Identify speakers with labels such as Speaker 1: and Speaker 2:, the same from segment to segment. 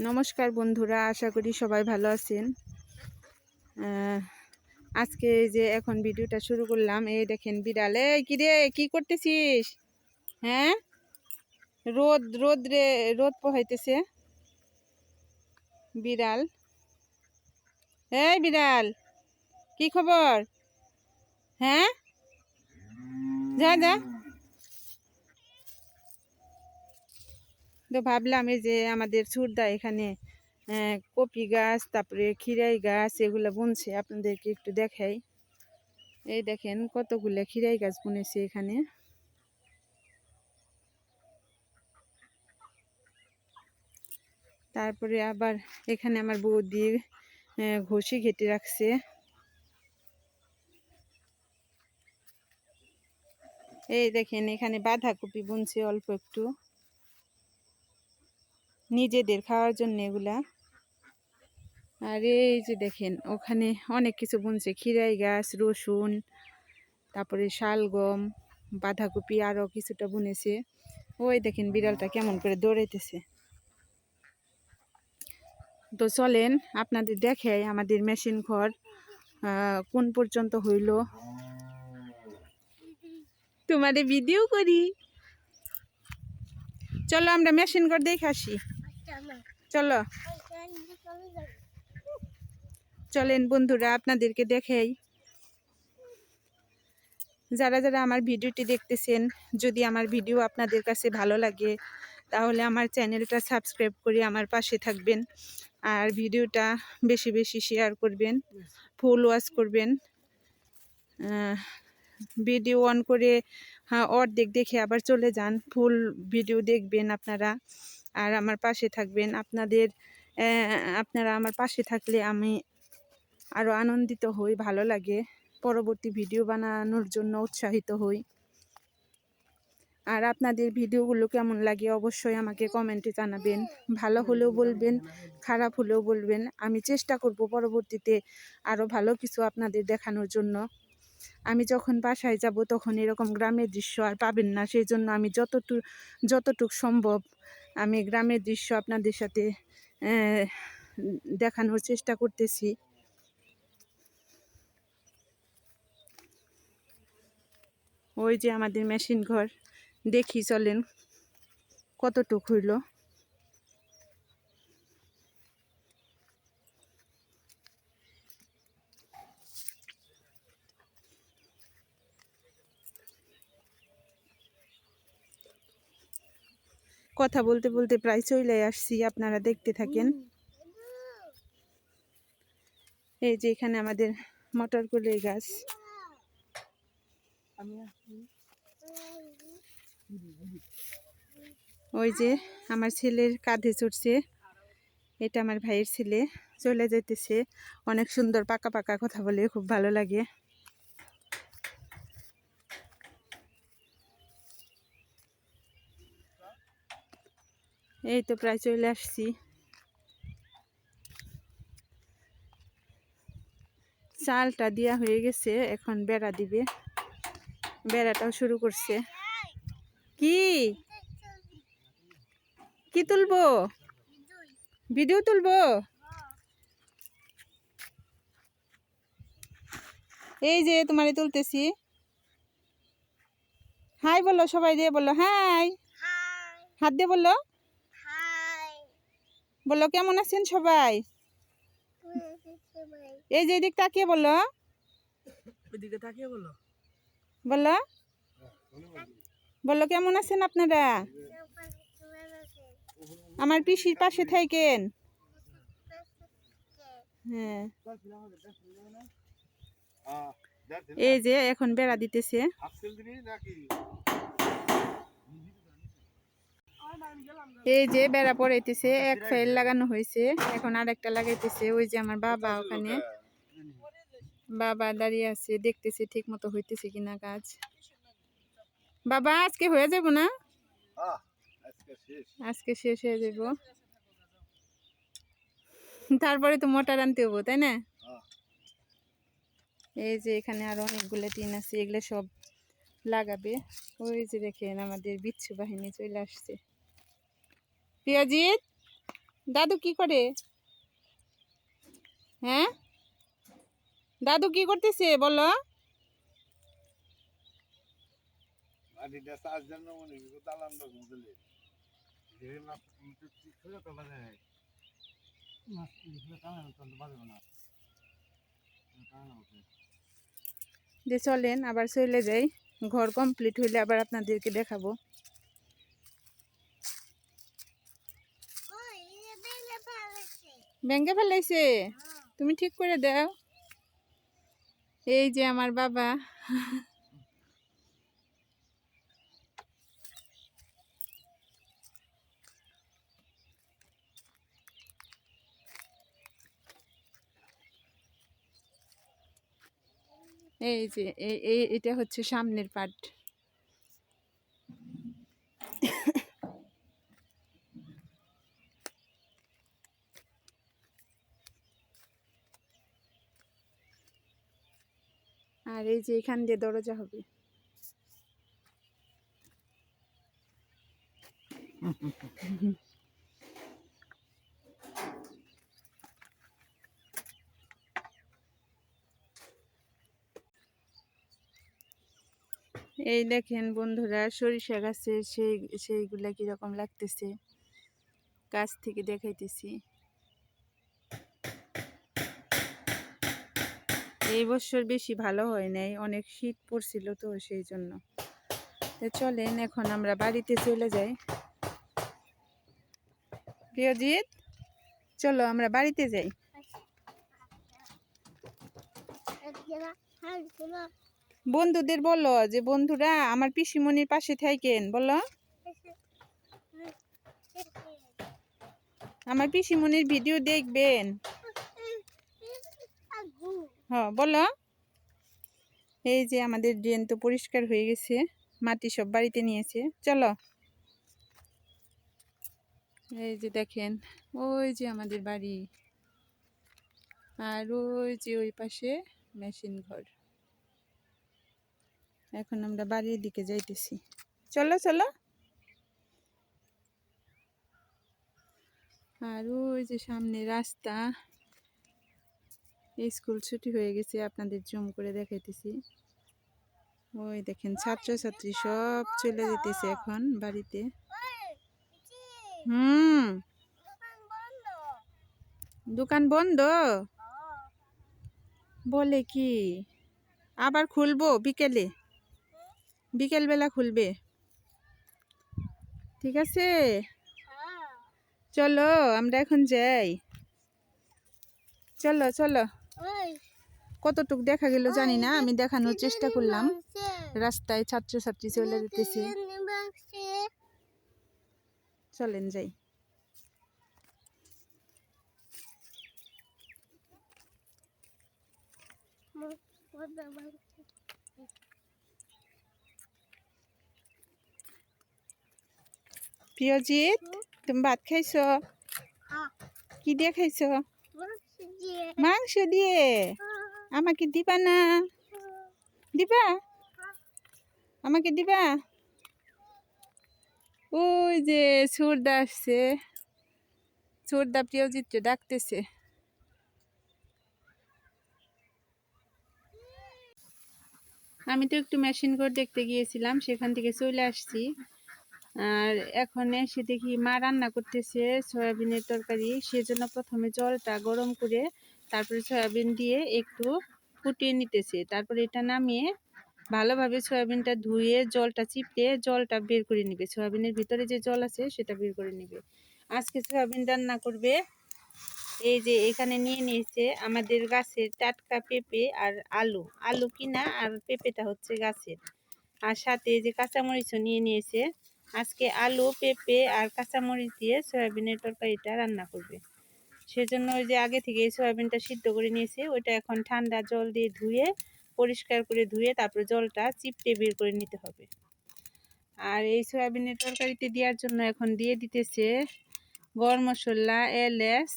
Speaker 1: নমস্কার বন্ধুরা, আশা করি সবাই ভালো আছেন। আজকে যে এখন ভিডিওটা শুরু করলাম, এই দেখেন বিড়াল। এই কি রে, কি করতেছিস? হ্যাঁ, রোদ রোদ রে, রোদ পোহাইতেছে বিড়াল। এই বিড়াল, কি খবর? হ্যাঁ, যা যা। তো ভাবলাম এই যে আমাদের ছুরদা এখানে কপি গাছ, তারপরে খিরাই গাছ এগুলো বুনছে, আপনাদেরকে একটু দেখাই। এই দেখেন কতগুলো খিরাই গাছ বুনেছে এখানে। তারপরে আবার এখানে আমার বৌদি ঘষি ঘেটে রাখছে। এই দেখেন এখানে বাঁধাকপি বুনছে অল্প একটু, নিজেদের খাওয়ার জন্য এগুলা। আর এই যে দেখেন ওখানে অনেক কিছু বুনছে, খিরাই গাছ, রসুন, তারপরে শালগম, বাঁধাকপি আরও কিছুটা বুনেছে। ওই দেখেন বিড়ালটা কেমন করে দৌড়াইতেছে। তো চলেন আপনাদের দেখাই আমাদের মেশিন ঘর কোন পর্যন্ত হইল। তোমারে ভিডিও করি, চলো আমরা মেশিন ঘর দেখে আসি। চলো চলেন বন্ধুরা, আপনাদেরকে দেখাই। যারা যারা আমার ভিডিওটি দেখতেছেন, যদি আমার ভিডিও আপনাদের কাছে ভালো লাগে তাহলে আমার চ্যানেলটা সাবস্ক্রাইব করে আমার পাশে থাকবেন। আর ভিডিওটা বেশি বেশি শেয়ার করবেন, ফুল ওয়াচ করবেন। ভিডিও অন করে অর্ধেক দেখে আবার চলে যান, ফুল ভিডিও দেখবেন আপনারা। আর আমার পাশে থাকবেন। আপনারা আমার পাশে থাকলে আমি আরও আনন্দিত হই, ভালো লাগে, পরবর্তী ভিডিও বানানোর জন্য উৎসাহিত হই। আর আপনাদের ভিডিওগুলো কেমন লাগে অবশ্যই আমাকে কমেন্টে জানাবেন। ভালো হলেও বলবেন, খারাপ হলেও বলবেন। আমি চেষ্টা করব পরবর্তীতে আরও ভালো কিছু আপনাদের দেখানোর জন্য। আমি যখন বাসায় যাব তখন এরকম গ্রামের দৃশ্য আর পাবেন না, সেই জন্য আমি যতটুক সম্ভব আমি গ্রামের দৃশ্য আপনাদের সাথে দেখানোর চেষ্টা করতেছি। ওই যে আমাদের মেশিন ঘর, দেখি চলেন কতটুক হইল। কথা বলতে বলতে প্রায় চলে আসছি, আপনারা দেখতে থাকেন। এই যে এখানে আমাদের মটর কলাই গাছ। ওই যে আমার ছেলের কাঁধে চড়ছে, এটা আমার ভাইয়ের ছেলে, চলে যেতেছে। অনেক সুন্দর পাকা পাকা কথা বলে, খুব ভালো লাগে। এই তো প্রায় চলে আসছি। চালটা দেওয়া হয়ে গেছে, এখন বেড়া দিবে, বেড়াটাও শুরু করছে। কি কি তুলবো? ভিডিও তুলবো? এই যে তোমারে তুলতেছি। হাই বলো, সবাই দিয়ে বলো হাই। হাত দিয়ে বলো, বলো কেমন আছেন সবাই। এই যে এদিক তাকিয়ে বলো, বলো বলো কেমন আছেন আপনারা। আমার পিসির পাশে থাকেন। হ্যাঁ, এই যে এখন বেড়া দিতেছে। এই যে বেড়া পড়াইতেছে, এক ফাইল লাগানো হয়েছে, এখন আরেকটা লাগাইতেছে। ওই যে আমার বাবা ওখানে, বাবা দাঁড়িয়ে আছে, দেখতেছে ঠিক মতো হইতেছে কিনা কাজ। বাবা আজকে হয়ে যাব না? আজকে শেষ হয়ে যাব, তারপরে তো মোটর আনতে হবো, তাই না? এই যে এখানে আরো অনেকগুলো টিন আছে, এগুলো সব লাগাবে। ওই যে দেখেন আমাদের বিচ্ছু বাহিনী চলে আসছে। প্রিয়জিৎ দাদু কি করে? হ্যাঁ, দাদু কি করতেছে বলো? যে চলেন আবার চলে যাই, ঘর কমপ্লিট হইলে আবার আপনাদেরকে দেখাবো। ভেঙে ফেলাইছে, তুমি ঠিক করে দাও। এই যে আমার বাবা। এই যে এটা হচ্ছে সামনের পার্ট। আর এই যে এখান দিয়ে দরজা হবে। এই দেখেন বন্ধুরা, সরিষা গাছের সেইগুলা কিরকম লাগতেছে, গাছ থেকে দেখাইতেছি। এই বছর বেশি ভালো হয় নাই, অনেক শীত পড়ছিল তো সেই জন্য। তো চলেন এখন আমরা বাড়িতে চলে যাই। প্রিয়জিৎ, চলো আমরা বাড়িতে যাই। বন্ধুদের বলো যে বন্ধুরা আমার পিসিমণির পাশে থাকেন, বলো আমার পিসিমণির ভিডিও দেখবেন। হ্যাঁ বলো। এই যে আমাদের ড্রেন তো পরিষ্কার হয়ে গেছে, মাটি সব বাড়িতে নিয়েছে। চলো, এই যে দেখেন, ওই যে আমাদের বাড়ি, আর ওই যে ওই পাশে মেশিন ঘর। এখন আমরা বাড়ির দিকে যাইতেছি, চলো চলো। আর ওই যে সামনে রাস্তা, স্কুল ছুটি হয়ে গেছে, আপনাদের জুম করে দেখাইতেছি। ওই দেখেন ছাত্রছাত্রী সব চলে যেতেছে এখন বাড়িতে। দোকান বন্ধ বলে কি? আবার খুলবো বিকেলে, বিকেলবেলা খুলবে। ঠিক আছে, চলো আমরা এখন যাই। চলো চলো। কতটুক দেখা গেল জানি না, আমি দেখানোর চেষ্টা করলাম। রাস্তায় ছাত্রছাত্রী চলে যেতেছে, চলেন যাই। প্রিয়জিৎ, তুমি ভাত খাইছো? কি দিয়ে খাইছো? মাংস দিয়ে। আমাকে দিবা না? দিবা, আমাকে দিবা? ওই যে সুরদা আসছে, সুরদা প্রিয়জিৎকে ডাকতেছে। আমি তো একটু মেশিন ঘর দেখতে গিয়েছিলাম, সেখান থেকে চলে আসছি। আর এখন এসে দেখি মা রান্না করতেছে সয়াবিনের তরকারি। সেজন্য প্রথমে জলটা গরম করে তারপরে সয়াবিন দিয়ে একটু ফুটিয়ে নিতেছে, তারপরে এটা নামিয়ে ভালোভাবে সয়াবিনটা ধুয়ে জলটা চিপে জলটা বের করে নিবে, সয়াবিনের ভিতরে যে জল আছে সেটা বের করে নিবে। আজকে সয়াবিন রান্না করবে। এই যে এখানে নিয়ে নিয়েছে আমাদের গাছের টাটকা পেঁপে আর আলু, আলু কিনা আর পেঁপেটা হচ্ছে গাছের। আর সাথে এই যে কাঁচামরিচও নিয়ে নিয়েছে। আজকে আলু পেঁপে আর কাঁচামরিচ দিয়ে সয়াবিনের তরকারিটা রান্না করবে। সেজন্য ওই যে আগে থেকে এই সয়াবিনটা সিদ্ধ করে নিয়েছে, ওইটা এখন ঠান্ডা জল দিয়ে ধুয়ে পরিষ্কার করে ধুয়ে তারপরে জলটা চিপটে বের করে নিতে হবে। আর এই সয়াবিনের তরকারিতে দেওয়ার জন্য এখন দিয়ে দিতেছে গরম মশলা, এলাচ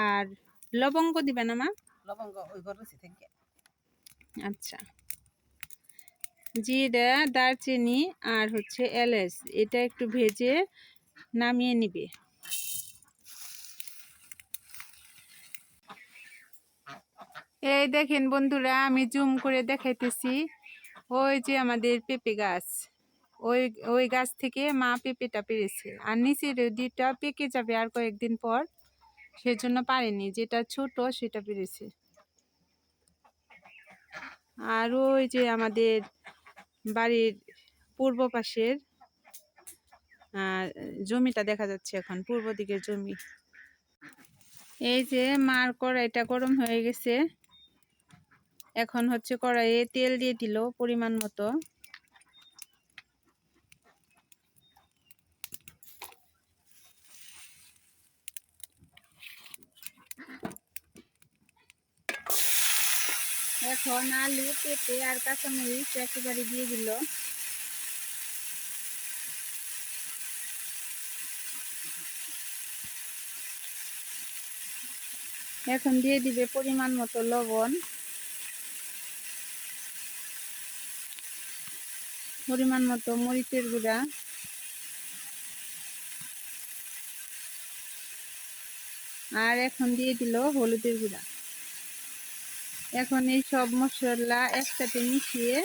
Speaker 1: আর লবঙ্গ দিবে না মা? লবঙ্গ ওই গরম থেকে। আচ্ছা, জিরা, দারচিনি আর হচ্ছে এলাচ, এটা একটু ভেজে নামিয়ে নিবে। এই দেখেন বন্ধুরা, আমি জুম করে দেখাইতেছি। ওই যে আমাদের পেঁপে গাছ, ওই ওই গাছ থেকে মা পেঁপেটা পেরেছে, আর নিচের দুইটা পেকে যাবে আর কয়েকদিন পর, সেজন্য পারেনি। যেটা ছোট সেটা পেরেছে। আর ওই যে আমাদের বাড়ির পূর্ব পাশের জমিটা দেখা যাচ্ছে, এখন পূর্ব দিকের জমি। এই যে মার কড়াইটা গরম হয়ে গেছে, এখন হচ্ছে কড়াইয়ে তেল দিয়ে দিল পরিমাণ মতো। এখন আলু, পেঁপে আর কাঁচামরিচ একেবারে দিয়ে দিল। এখন দিয়ে দিবে পরিমাণ মতো লবণ, পরিমাণ মতো মরিচের গুঁড়া, আর এখন দিয়ে দিল হলুদের গুঁড়া। এখন এই সব মশলা একসাথে মিশিয়ে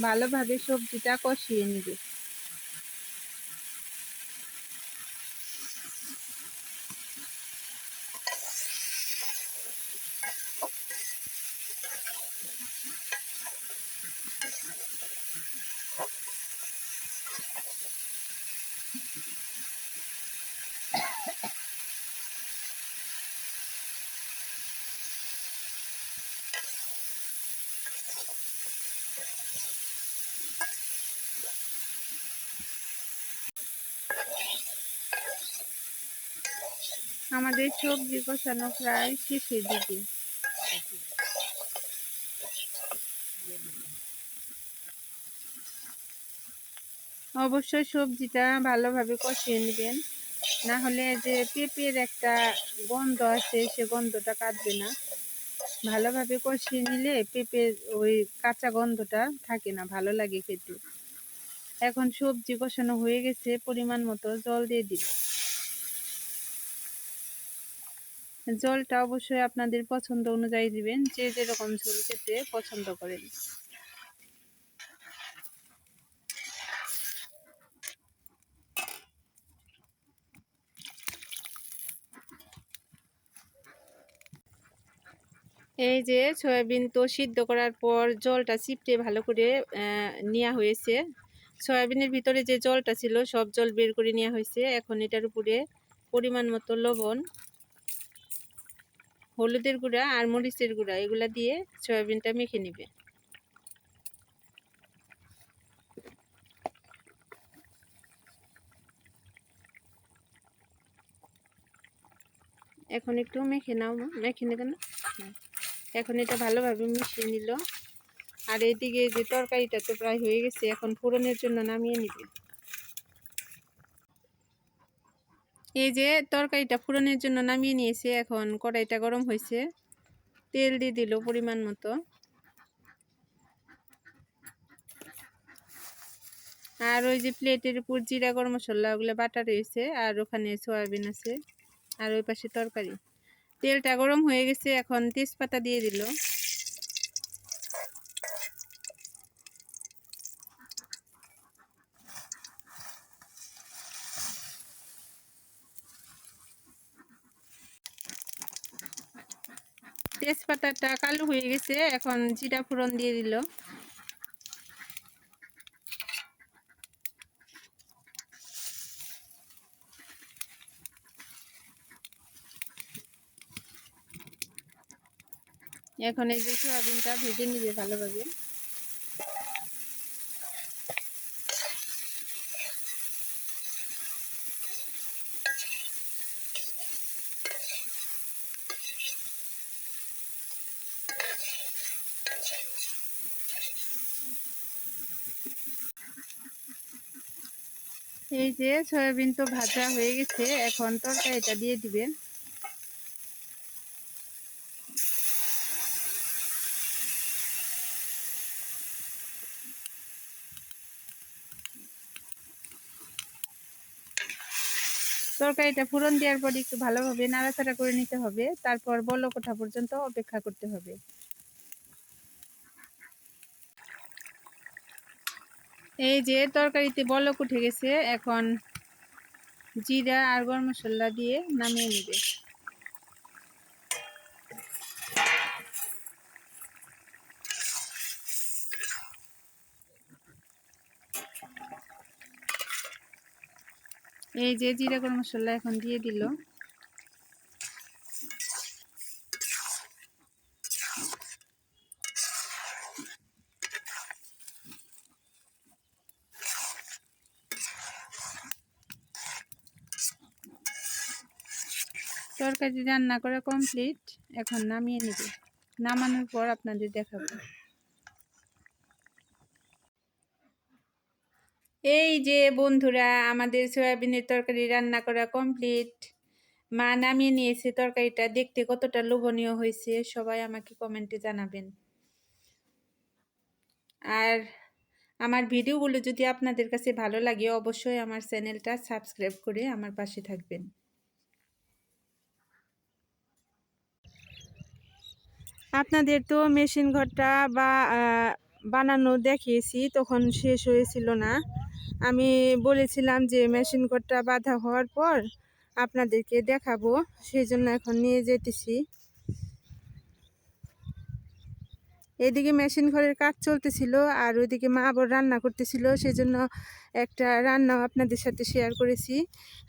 Speaker 1: ভালোভাবে সবজিটা কষিয়ে নিবে। আমাদের সবজি কষানো প্রায় শেষের দিকে। অবশ্যই সবজিটা ভালোভাবে কষিয়ে নেবেন, না হলে যে পেঁপের একটা গন্ধ আছে সে গন্ধটা কাটবে না। ভালোভাবে কষিয়ে নিলে পেঁপের ওই কাঁচা গন্ধটা থাকে না, ভালো লাগে খেতে। এখন সবজি কষানো হয়ে গেছে, পরিমাণ মতো জল দিয়ে দিল। জলটা অবশ্যই আপনাদের পছন্দ অনুযায়ী দিবেন, যে যেরকম ঝোল খেতে পছন্দ করেন। এই যে সয়াবিন তো সিদ্ধ করার পর জলটা চিপটে ভালো করে নেওয়া হয়েছে। সয়াবিনের ভিতরে যে জলটা ছিল সব জল বের করে নেওয়া হয়েছে। এখন এটার উপরে পরিমাণ মতো লবণ, হলুদের গুঁড়া আর মরিচের গুঁড়া এগুলা দিয়ে সয়াবিনটা মেখে নেবে। এখন একটু মেখে নাও, মেখে নেবে না। এখন এটা ভালোভাবে মিশিয়ে নিল। আর এইদিকে যে তরকারিটা তো প্রায় হয়ে গেছে, এখন ফোড়নের জন্য নামিয়ে নিবে। এই যে তরকারিটা ফোড়নের জন্য নামিয়ে নিয়েছে, এখন কড়াইটা গরম হয়েছে, তেল দিয়ে দিল পরিমাণ মতো। আর ওই যে প্লেটের উপর জিরা গরম মশলা ওগুলো বাটা রয়েছে, আর ওখানে সয়াবিন আছে, আর ওই পাশে তরকারি। তেলটা গরম হয়ে গেছে, এখন তেজপাতা দিয়ে দিল। তেজপাতাটা কালো হয়ে গেছে, এখন জিরা ফোড়ন দিয়ে দিল। এখন এই যে সয়াবিনটা ভেজে নিবে ভালোভাবে। এই যে সয়াবিন তো ভাজা হয়ে গেছে, এখন তরকারিটা দিয়ে দিবেন। তরকারিটা ফোড়ন দেওয়ার পর একটু ভালোভাবে নাড়াচাড়া করে নিতে হবে, তারপর বলক ওঠা পর্যন্ত অপেক্ষা করতে হবে। এই যে তরকারিতে বলক উঠে গেছে, এখন জিরা আর গরম মশলা দিয়ে নামিয়ে নেবে। এই যে জিরা গরম মশলা এখন দিয়ে দিল। তরকারি রান্না করা কমপ্লিট, এখন নামিয়ে নেবে। নামানোর পর আপনাদের দেখাবো। এই যে বন্ধুরা, আমাদের সয়াবিনের তরকারি রান্না করা কমপ্লিট। মা নামিয়ে নিয়েছে তরকারিটা। দেখতে কতটা লোভনীয় হয়েছে সবাই আমাকে কমেন্টে জানাবেন। আর আমার ভিডিওগুলো যদি আপনাদের কাছে ভালো লাগে, অবশ্যই আমার চ্যানেলটা সাবস্ক্রাইব করে আমার পাশে থাকবেন। আপনাদের তো মেশিন ঘরটা বানানো দেখিয়েছি, তখন শেষ হয়েছিল না। আমি বলেছিলাম যে মেশিন ঘরটা বাঁধা হওয়ার পর আপনাদেরকে দেখাবো, সেই জন্য এখন নিয়ে যেতেছি। এদিকে মেশিন ঘরের কাজ চলতেছিল আর ওইদিকে মা আবার রান্না করতেছিল, সেই জন্য একটা রান্নাও আপনাদের সাথে শেয়ার করেছি।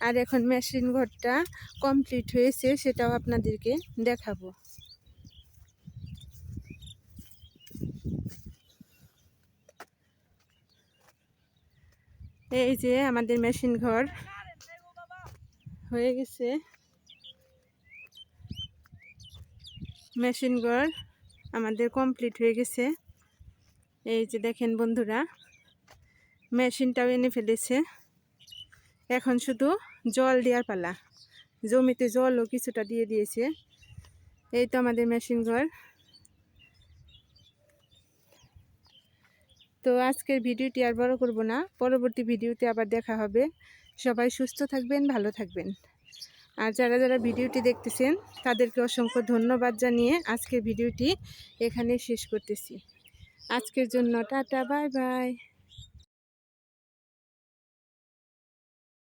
Speaker 1: আর এখন মেশিন ঘরটা কমপ্লিট হয়েছে, সেটাও আপনাদেরকে দেখাবো। এই যে আমাদের মেশিন ঘর হয়ে গেছে। মেশিন ঘর আমাদের কমপ্লিট হয়ে গেছে। এই যে দেখেন বন্ধুরা, মেশিনটাও এনে ফেলেছে। এখন শুধু জল দেওয়ার পালা। জমিতে জলও কিছুটা দিয়ে দিয়েছে। এই তো আমাদের মেশিন ঘর। তো আজকের ভিডিওটি আর বড় করব না, পরবর্তী ভিডিওতে আবার দেখা হবে। সবাই সুস্থ থাকবেন, ভালো থাকবেন। আর যারা যারা ভিডিওটি দেখতেছেন তাদেরকে অসংখ্য ধন্যবাদ জানিয়ে আজকের ভিডিওটি এখানে শেষ করতেছি। আজকের জন্য টাটা, বাই বাই।